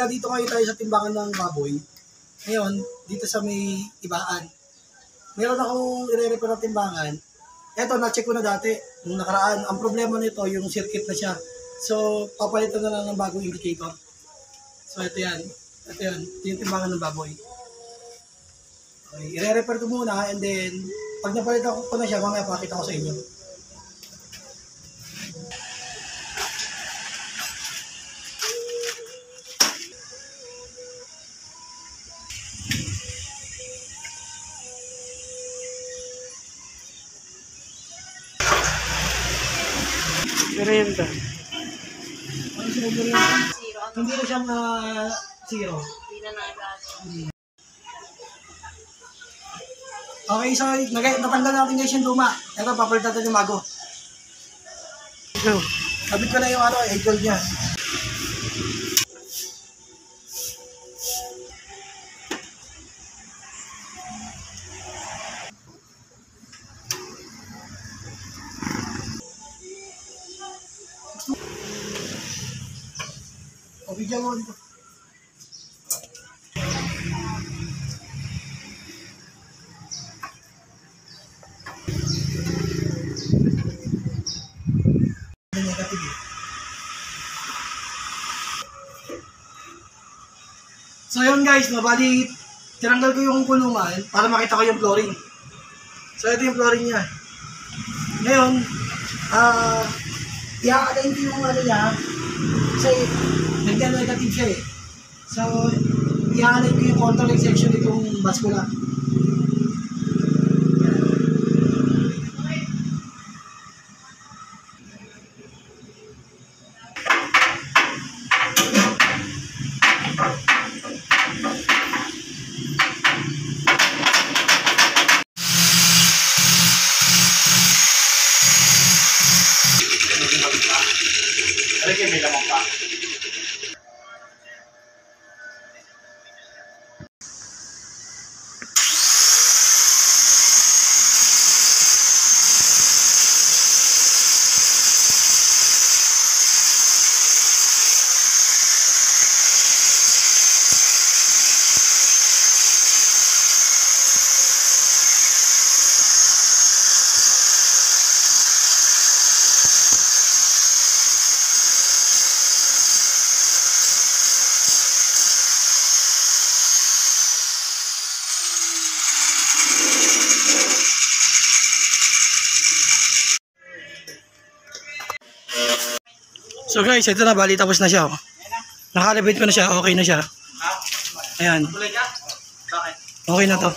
dito kayo tayo sa timbangan ng baboy. Ngayon, dito sa may ibaan. Meron akong i-repair na timbangan. Eto, na-check ko na dati. Nung nakaraan, ang problema nito, yung circuit na siya. So, papalitan na lang ng bagong indicator. So, ito yan. Ito yan. Ito yung timbangan ng baboy. Okay, i-repair ko muna and then, pag napalitan ko na siya, mamaya pakita ko sa inyo. Merienda. Ano siya merienda? Zero. Hindi na siyang zero. Hindi na nag-aso. Okay, so natanggal natin guys yung luma. Ito, papalitan natin yung bago. No. Sabit ko na yung eagle niya. O, bigyan mo dito. So yun guys, bali tinanggal ko yung kulungan para makita ko yung flooring. So ito yung flooring niya. Ngayon, i-align ko yung niya kasi nagka-negative siya eh. So, i-align ko yung controlling section itong bascula. So guys, ito na, bali tapos na siya. Oh. Nakalibate ko na siya, okay na siya. Ayan. Okay na to.